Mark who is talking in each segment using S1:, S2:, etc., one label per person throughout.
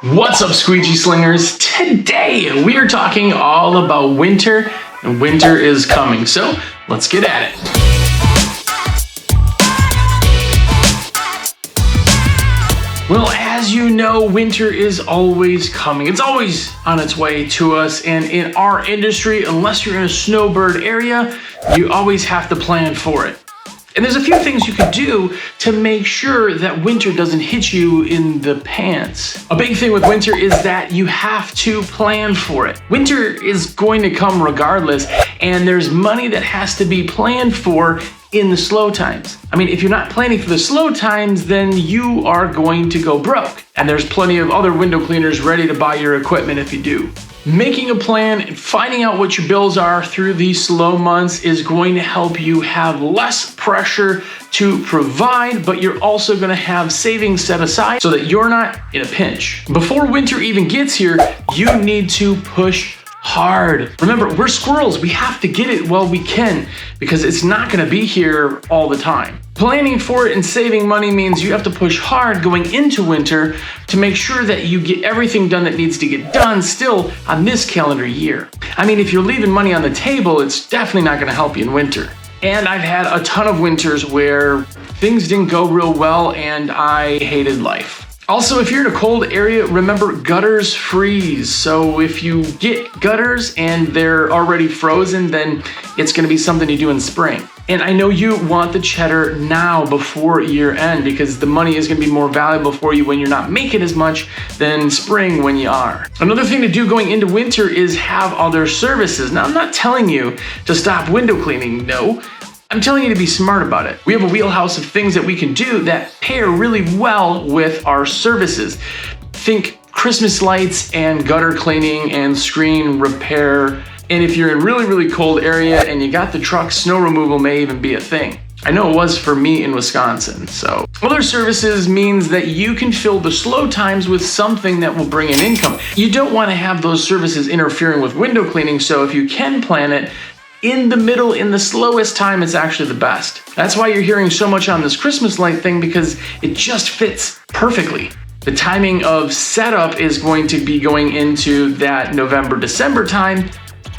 S1: What's up, squeegee slingers? Today we are talking all about winter, and winter is coming, so let's get at it. Well, as you know, winter is always coming. It's always on its way to us, and in our industry, unless you're in a snowbird area, you always have to plan for it. And there's a few things you could do to make sure that winter doesn't hit you in the pants. A big thing with winter is that you have to plan for it. Winter is going to come regardless, and there's money that has to be planned for in the slow times. I mean, if you're not planning for the slow times, then you are going to go broke. And there's plenty of other window cleaners ready to buy your equipment if you do. Making a plan and finding out what your bills are through these slow months is going to help you have less pressure to provide, but you're also going to have savings set aside so that you're not in a pinch. Before winter even gets here, you need to push hard. Remember, we're squirrels. We have to get it while we can because it's not going to be here all the time. Planning for it and saving money means you have to push hard going into winter to make sure that you get everything done that needs to get done still on this calendar year. I mean, if you're leaving money on the table, it's definitely not going to help you in winter. And I've had a ton of winters where things didn't go real well and I hated life. Also, if you're in a cold area, remember gutters freeze. So if you get gutters and they're already frozen, then it's going to be something you do in spring. And I know you want the cheddar now before year end because the money is going to be more valuable for you when you're not making as much than spring when you are. Another thing to do going into winter is have other services. Now, I'm not telling you to stop window cleaning, no. I'm telling you to be smart about it. We have a wheelhouse of things that we can do that pair really well with our services. Think Christmas lights and gutter cleaning and screen repair. And if you're in really cold area and you got the truck, snow removal may even be a thing. I know it was for me in Wisconsin. So other services means that you can fill the slow times with something that will bring in income. You don't want to have those services interfering with window cleaning, so if you can plan it, in the middle, in the slowest time, it's actually the best. That's why you're hearing so much on this Christmas light thing because it just fits perfectly. The timing of setup is going to be going into that November, December time,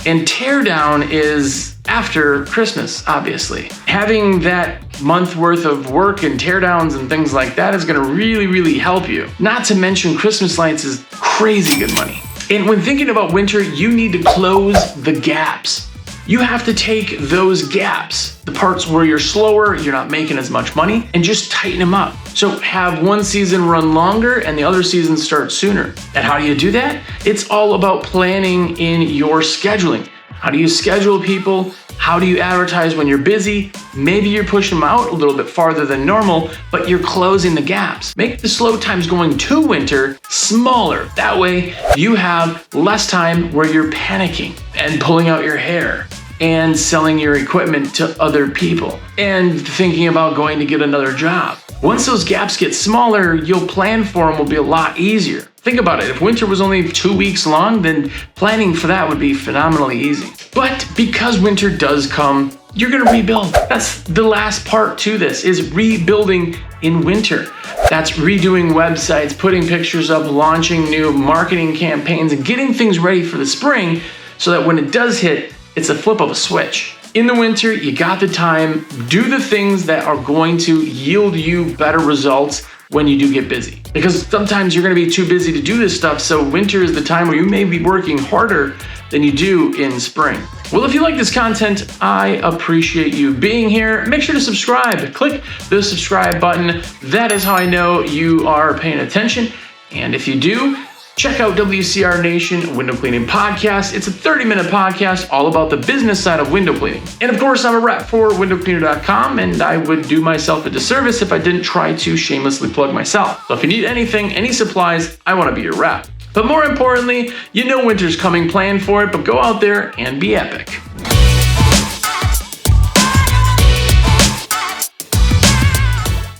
S1: and teardown is after Christmas, obviously. Having that month worth of work and teardowns and things like that is gonna really help you. Not to mention Christmas lights is crazy good money. And when thinking about winter, you need to close the gaps. You have to take those gaps, the parts where you're slower, you're not making as much money, and just tighten them up. So have one season run longer and the other season start sooner. And how do you do that? It's all about planning in your scheduling. How do you schedule people? How do you advertise when you're busy? Maybe you're pushing them out a little bit farther than normal, but you're closing the gaps. Make the slow times going to winter smaller. That way you have less time where you're panicking and pulling out your hair and selling your equipment to other people and thinking about going to get another job. Once those gaps get smaller, you'll plan for them will be a lot easier. Think about it. If winter was only 2 weeks long, then planning for that would be phenomenally easy. But because winter does come, you're gonna rebuild. That's the last part to this, is rebuilding in winter. That's redoing websites, putting pictures up, launching new marketing campaigns, and getting things ready for the spring so that when it does hit, it's a flip of a switch. In the winter, you got the time, do the things that are going to yield you better results when you do get busy. Because sometimes you're gonna be too busy to do this stuff, so winter is the time where you may be working harder than you do in spring. Well, if you like this content, I appreciate you being here. Make sure to subscribe. Click the subscribe button. That is how I know you are paying attention. And if you do, check out WCR Nation Window Cleaning Podcast. It's a 30-minute podcast all about the business side of window cleaning. And of course, I'm a rep for windowcleaner.com, and I would do myself a disservice if I didn't try to shamelessly plug myself. So if you need anything, any supplies, I want to be your rep. But more importantly, you know winter's coming, plan for it, but go out there and be epic.